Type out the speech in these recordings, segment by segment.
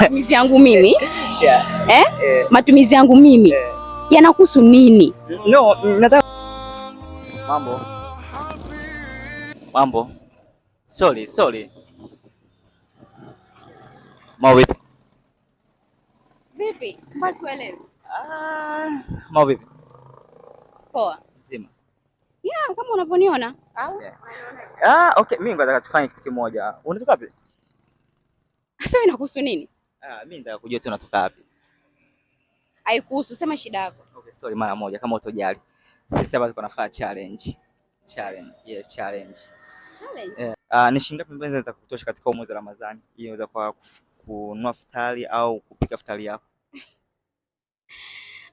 Matumizi yangu mimi? Yeah. Matumizi yangu mimi yanakuhusu nini? No, nataka Mambo. Sorry. Vipi? Vipi? Basi uelewe. Vipi? Poa. Nzima. Yeah, kama unavyoniona. Au? Yeah. Okay, mimi nataka tufanye kitu kimoja. Unatoka wapi? Sasa inakuhusu nini? Mimi nataka kujua tu unatoka wapi. Haikuhusu, sema shida yako. Okay, sorry mara moja kama utojali. Sisi hapa tunafanya challenge. Yes, challenge. Ni shilingi ngapi mpenzi nataka kutosha katika mwezi wa Ramadhani? Hii inaweza kwa kununua futari au kupika futari yako.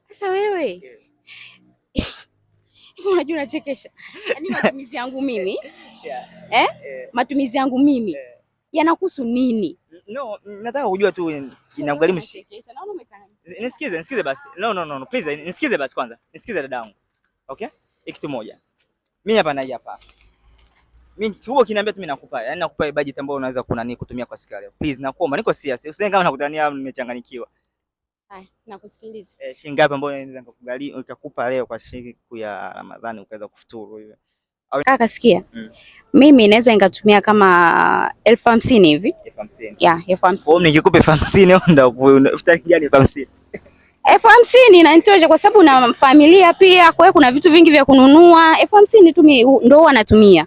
Sasa wewe. Unajua unachekesha. Yaani matumizi yangu mimi? Matumizi yangu mimi yanakuhusu nini? No, nataka kujua tu inagharimu. Nisikize basi. No, please, nisikize basi kwanza. Nisikize dadangu. Okay? Kitu moja. Mimi hapa na hapa. Mimi kiugo kiniambia tu mimi nakupa. Yaani nakupa budget ambayo unaweza kutumia kwa siku leo. Please nakuomba, niko serious. Usione kama nakutania nimechanganyikiwa. Haya, nakusikiliza. Shilingi ngapi ambayo naweza nikakupa leo kwa siku ya Ramadhani ukaweza kufuturu hivyo? Kaka sikia. Mimi naweza nikatumia kama 50,000 hivi. 50,000. Yeah, 50,000. Wewe nikikupa 50,000 ndio futari gani 50,000? 50,000 inanitosha kwa sababu na familia pia, kwa hiyo kuna vitu vingi vya kununua. 50,000 tu ndio huwa natumia.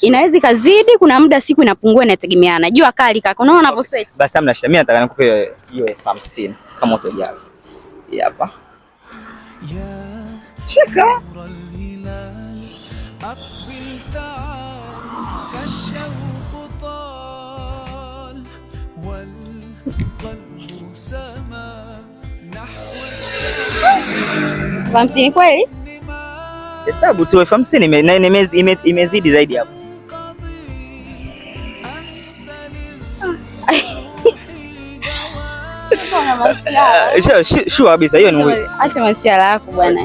Inaweza ikazidi, kuna muda siku inapungua, inategemeana. Jua kali kaka, unaona unapo sweat. Basi hamna shida, mimi nataka nikupe hiyo 50,000 kama utojali. Hii hapa. Cheka. Hamsini kweli? Hesabu tu 50,000 imezidi zaidi hapo. Sure kabisa hiyo ni wewe. Acha masiala yako bwana.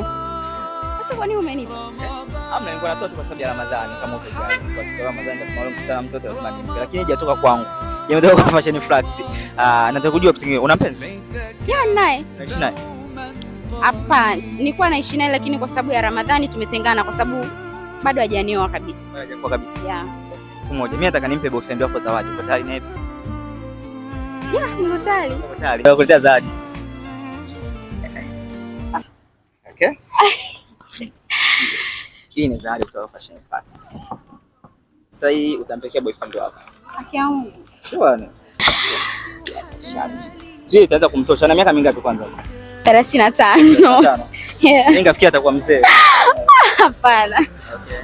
Sasa kwa nini umenipa? Amna, nilikuwa natoa tu kwa sababu ya Ramadhani kama utajali. Kwa sababu ya Ramadhani nasema leo mkutana mtoto lazima nimpe. Lakini hajatoka kwangu. Imetoka kwa Fashion Flax. Nataka kujua kitu kingine. Una mpenzi? Yeah, naye. Unaishi naye? Hapa nilikuwa naishi naye lakini kwa sababu ya Ramadhani tumetengana kwa sababu bado hajanioa kabisa. Hajakuwa kabisa. Yeah. Siku moja mimi nataka nimpe boyfriend wako zawadi. Uko tayari naye? Yeah, niko tayari. Uko tayari? Nakuletea zawadi. Okay. Hii ni zawadi kutoka Fashion Flax. Sasa hii utampekea boyfriend wako. Haki yangu. Sure. Shati. Sio itaanza kumtosha. Na miaka mingapi kwanza? 35. Yeah. Ningafikia atakuwa mzee. Hapana. Okay.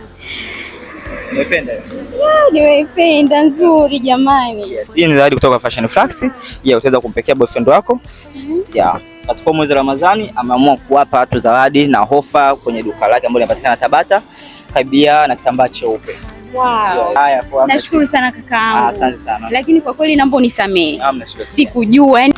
Nimependa. Yeah, nimependa, nzuri jamani. Yes, hii ni zawadi kutoka Fashion Flax. Yeah, utaweza kumpekea boyfriend wako. Yeah. Katika mwezi wa Ramadhani ameamua kuwapa watu zawadi na ofa kwenye duka lake ambalo linapatikana Tabata, karibia na kitambaa cheupe. Wow. Haya, nashukuru sana kakaangu. Asante sana. Lakini kwa kweli naomba unisamehe. Hamna shida. Sikujua.